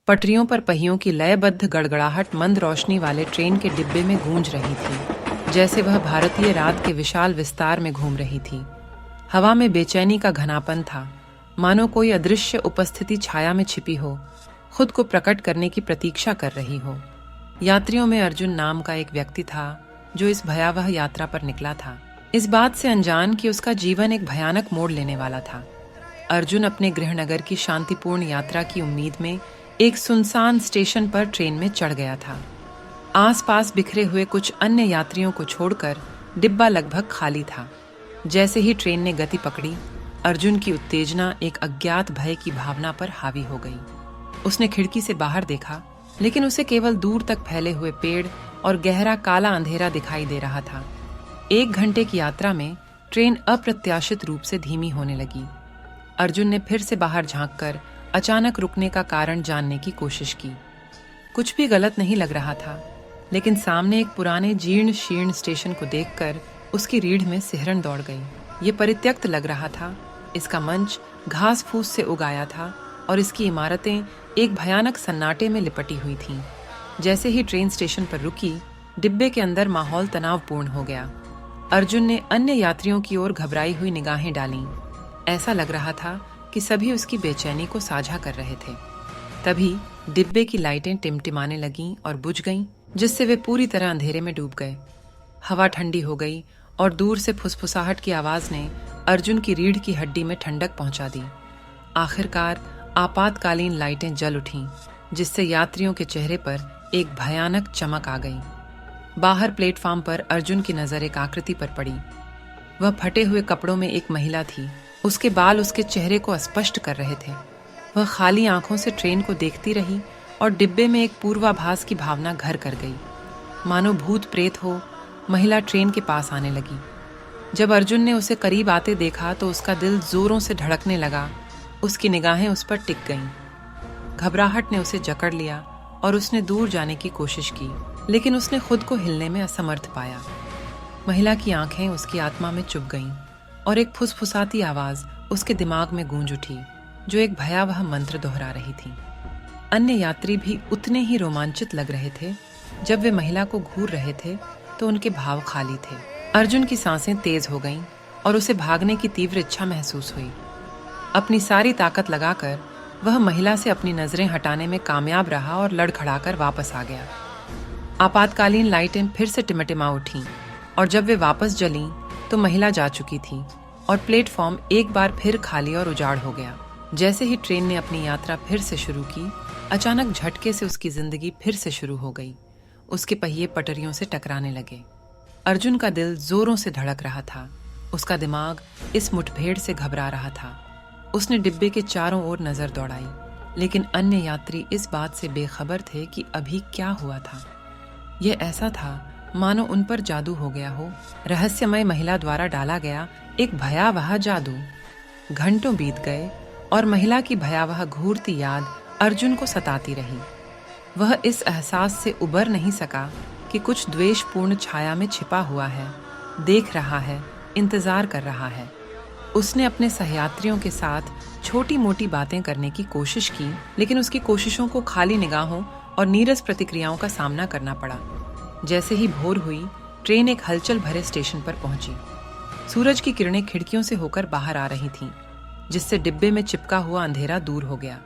पटरियों पर पहियों की लयबद्ध गड़गड़ाहट मंद रोशनी वाले ट्रेन के डिब्बे में गूंज रही थी, जैसे वह भारतीय रात के विशाल विस्तार में घूम रही थी। हवा में बेचैनी का घनापन था, मानो कोई अदृश्य उपस्थिति छाया में छिपी हो, खुद को प्रकट करने की प्रतीक्षा कर रही हो। यात्रियों में अर्जुन नाम का एक व्यक्ति था, जो इस भयावह यात्रा पर निकला था, इस बात से अनजान कि उसका जीवन एक भयानक मोड़ लेने वाला था। अर्जुन अपने गृहनगर की शांतिपूर्ण यात्रा की उम्मीद में एक सुनसान स्टेशन पर ट्रेन में चढ़ गया था। आसपास बिखरे हुए कुछ अन्य यात्रियों को छोड़कर डिब्बा लगभग खाली था। जैसे ही ट्रेन ने गति पकड़ी, अर्जुन की उत्तेजना एक अज्ञात भय की भावना पर हावी हो गई। उसने खिड़की से बाहर देखा, लेकिन उसे केवल दूर तक फैले हुए पेड़ और गहरा काला अंधेरा दिखाई दे रहा था। 1 घंटे की यात्रा में ट्रेन अप्रत्याशित रूप से धीमी होने लगी। अर्जुन ने फिर से बाहर झांककर अचानक रुकने का कारण जानने की कोशिश की। कुछ भी गलत नहीं लग रहा था, लेकिन सामने एक पुराने जीर्ण शीर्ण स्टेशन को देखकर उसकी रीढ़ में सिहरन दौड़ गई। ये परित्यक्त लग रहा था, इसका मंच घास फूस से उगाया था और इसकी इमारतें एक भयानक सन्नाटे में लिपटी हुई थीं। जैसे ही ट्रेन स्टेशन पर रुकी, डिब्बे के अंदर माहौल तनावपूर्ण हो गया। अर्जुन ने अन्य यात्रियों की ओर घबराई हुई निगाहें डालीं। ऐसा लग रहा था कि सभी उसकी बेचैनी को साझा कर रहे थे। तभी डिब्बे की लाइटें टिमटिमाने लगीं और बुझ गईं, जिससे वे पूरी तरह अंधेरे में डूब गए। हवा ठंडी हो गई और दूर से फुसफुसाहट की आवाज ने अर्जुन की रीढ़ की हड्डी में ठंडक पहुंचा दी। आखिरकार आपातकालीन लाइटें जल उठीं, जिससे यात्रियों के चेहरे पर एक भयानक चमक आ गई। बाहर प्लेटफॉर्म पर अर्जुन की नजर एक आकृति पर पड़ी। वह फटे हुए कपड़ों में एक महिला थी। उसके बाल उसके चेहरे को अस्पष्ट कर रहे थे। वह खाली आंखों से ट्रेन को देखती रही और डिब्बे में एक पूर्वाभास की भावना घर कर गई। मानो भूत प्रेत हो, महिला ट्रेन के पास आने लगी। जब अर्जुन ने उसे करीब आते देखा तो उसका दिल जोरों से धड़कने लगा। उसकी निगाहें उस पर टिक गईं। घबराहट ने उसे जकड़ लिया और उसने दूर जाने की कोशिश की, लेकिन उसने खुद को हिलने में असमर्थ पाया। महिला की आंखें उसकी आत्मा में चुभ गईं और एक फुसफुसाती आवाज उसके दिमाग में गूंज उठी, जो एक भयावह मंत्र दोहरा रही थी। अन्य यात्री भी उतने ही रोमांचित लग रहे थे। जब वे महिला को घूर रहे थे तो उनके भाव खाली थे। अर्जुन की सांसें तेज हो गईं और उसे भागने की तीव्र इच्छा महसूस हुई। अपनी सारी ताकत लगाकर वह महिला से अपनी नजरें हटाने में कामयाब रहा और लड़खड़ाकर वापस आ गया। आपातकालीन लाइटें फिर से टिमटिमा उठीं और जब वे वापस जलीं तो महिला जा चुकी थी और प्लेटफॉर्म एक बार फिर खाली और उजाड़ हो गया। जैसे ही ट्रेन ने अपनी यात्रा फिर से शुरू की, अचानक झटके से उसकी जिंदगी फिर से शुरू हो गई। उसके पहिए पटरियों से टकराने लगे। अर्जुन का दिल जोरों से धड़क रहा था। उसका दिमाग इस मुठभेड़ से घबरा रहा था। उसने डिब्बे के चारों ओर नजर दौड़ाई, लेकिन अन्य यात्री इस बात से बेखबर थे कि अभी क्या हुआ था। यह ऐसा था मानो उन पर जादू हो गया हो, रहस्यमय महिला द्वारा डाला गया एक भयावह जादू। घंटों बीत गए और महिला की भयावह घूरती याद अर्जुन को सताती रही। वह इस एहसास से उबर नहीं सका कि कुछ द्वेषपूर्ण छाया में छिपा हुआ है, देख रहा है, इंतजार कर रहा है। उसने अपने सहयात्रियों के साथ छोटी मोटी बातें करने की कोशिश की, लेकिन उसकी कोशिशों को खाली निगाहों और नीरस प्रतिक्रियाओं का सामना करना पड़ा। जैसे ही भोर हुई, ट्रेन एक हलचल भरे स्टेशन पर पहुंची। सूरज की किरणें खिड़कियों से होकर बाहर आ रही थीं, जिससे डिब्बे में चिपका हुआ अंधेरा दूर हो गया।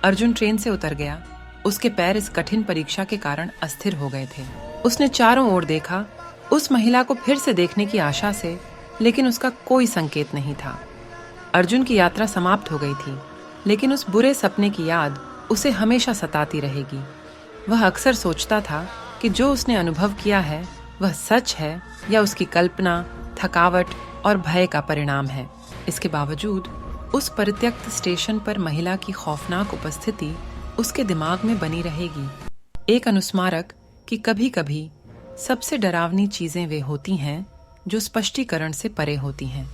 अर्जुन ट्रेन से उतर गया। उसके पैर इस कठिन परीक्षा के कारण अस्थिर हो गए थे। उसने चारों ओर देखा, उस महिला को फिर से देखने की आशा से, लेकिन उसका कोई संकेत नहीं था। अर्जुन की यात्रा समाप्त हो गई थी, लेकिन उस बुरे सपने की याद उसे हमेशा सताती रहेगी। वह अक्सर सोचता था कि जो उसने अनुभव किया है वह सच है या उसकी कल्पना, थकावट और भय का परिणाम है। इसके बावजूद उस परित्यक्त स्टेशन पर महिला की खौफनाक उपस्थिति उसके दिमाग में बनी रहेगी, एक अनुस्मारक कि कभी-कभी सबसे डरावनी चीजें वे होती हैं जो स्पष्टीकरण से परे होती हैं।